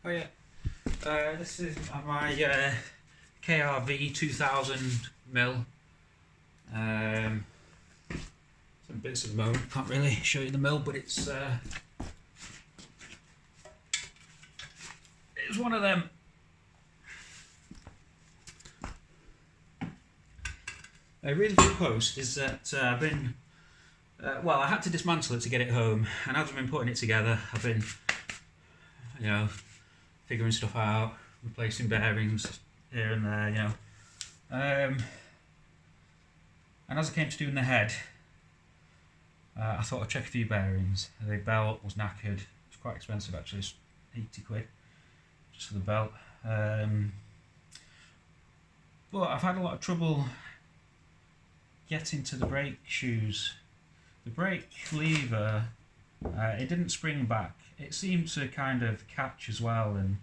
Oh yeah, this is my KR-V2000 mill. Some bits at the moment, can't really show you the mill, but it's one of them. A reason for the post is that I've been, well, I had to dismantle it to get it home, and as I've been putting it together, I've been, figuring stuff out, replacing bearings here and there, and as I came to doing the head, I thought I'd check a few bearings. The belt was knackered. It's quite expensive actually, it's 80 quid just for the belt. But I've had a lot of trouble getting to the brake shoes. The brake lever, it didn't spring back. It seemed to kind of catch as well, and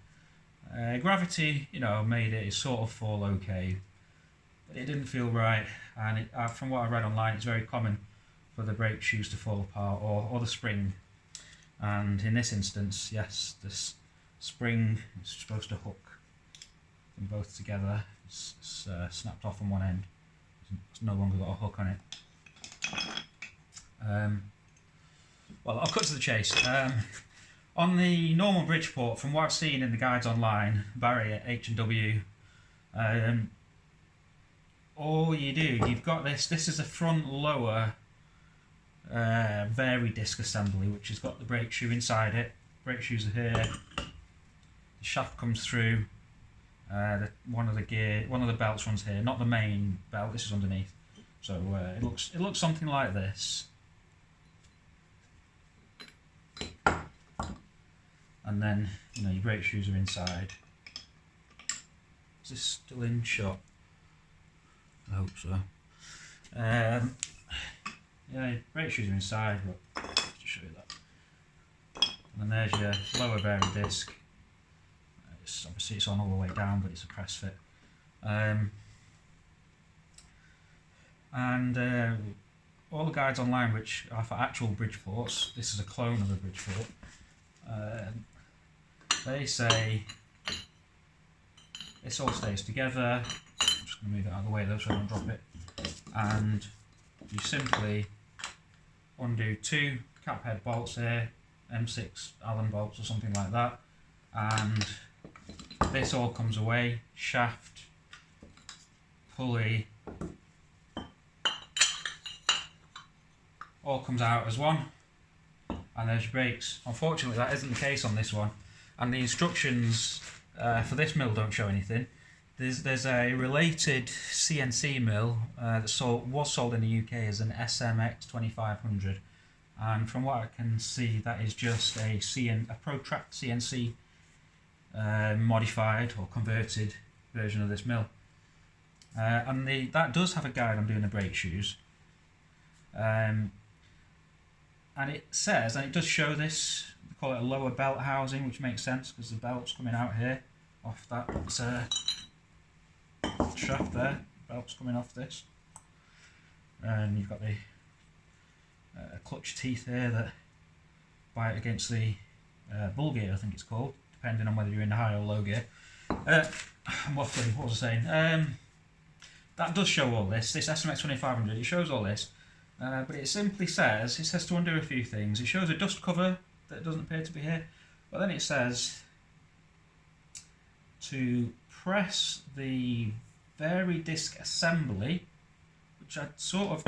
gravity, made it sort of fall okay, but it didn't feel right. And from what I read online, it's very common for the brake shoes to fall apart, or the spring. And in this instance, yes, this spring is supposed to hook them both together. It's snapped off on one end. It's no longer got a hook on it. Well, I'll cut to the chase. On the normal Bridgeport, from what I've seen in the guides online, vari at H&W, all you do, you've got this is a front lower vari disc assembly, which has got the brake shoe inside it. Brake shoes are here. The shaft comes through. One of the belts runs here, not the main belt. This is underneath. So it looks something like this. And then your brake shoes are inside. Is this still in shot? I hope so. Yeah, brake shoes are inside, but just to show you that. And then there's your lower vari disc. Obviously it's on all the way down, but it's a press fit. All the guides online, which are for actual Bridgeports, this is a clone of the Bridgeport, they say this all stays together. I'm just going to move it out of the way though so I don't drop it. And you simply undo two cap head bolts here, M6 Allen bolts or something like that, and this all comes away. Shaft, pulley, all comes out as one, and there's your brakes. Unfortunately that isn't the case on this one, and the instructions for this mill don't show anything. There's a related CNC mill that was sold in the UK as an SMX 2500, and from what I can see that is just a protract CNC modified or converted version of this mill. And that does have a guide on doing the brake shoes. And it says, and it does show this, they call it a lower belt housing, which makes sense because the belt's coming out here off that shaft there. The belt's coming off this, and you've got the clutch teeth here that bite against the bull gear, I think it's called, depending on whether you're in the high or low gear. I'm waffling, what was I saying? That does show all this SMX 2500, it shows all this. But it simply says, to undo a few things. It shows a dust cover that doesn't appear to be here, but then it says to press the vari disc assembly, which I sort of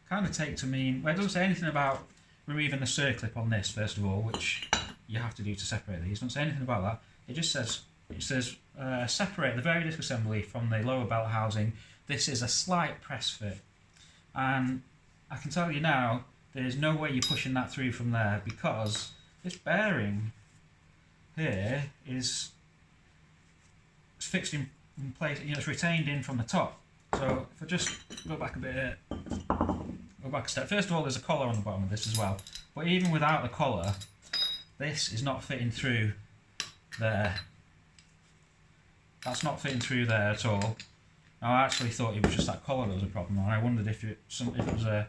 kind of take to mean, well, it doesn't say anything about removing the circlip on this first of all, which you have to do to separate these. It doesn't say anything about that. It just says, separate the vari disc assembly from the lower belt housing. This is a slight press fit. And I can tell you now, there's no way you're pushing that through from there, because this bearing here is fixed in place, it's retained in from the top. So if I just go back a bit here, go back a step. First of all, there's a collar on the bottom of this as well, but even without the collar, this is not fitting through there. That's not fitting through there at all. I actually thought it was just that collar that was a problem, and I wondered if it was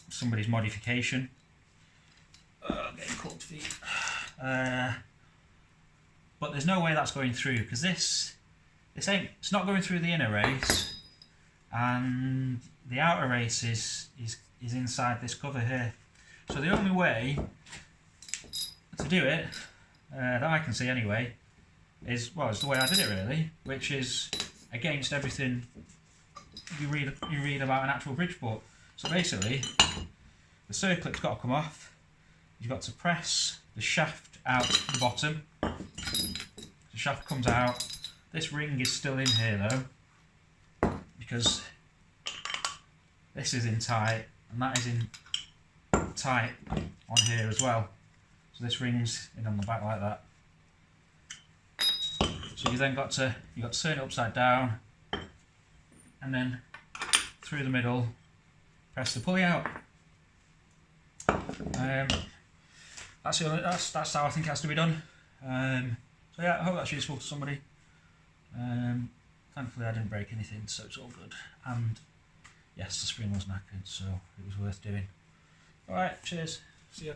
somebody's modification. Getting cold feet. there's no way that's going through, because it's not going through the inner race, and the outer race is inside this cover here. So the only way to do it, that I can see anyway, is, well, it's the way I did it really, which is against everything you read about an actual bridge book. So basically, the circlip's got to come off. You've got to press the shaft out the bottom. The shaft comes out. This ring is still in here though, because this is in tight and that is in tight on here as well. So this ring's in on the back like that. So you then got to turn it upside down and then through the middle, press the pulley out. That's how I think it has to be done. So yeah, I hope that's useful to somebody. Thankfully I didn't break anything, so it's all good. And yes, the spring was knackered, so it was worth doing. Alright, cheers. See ya.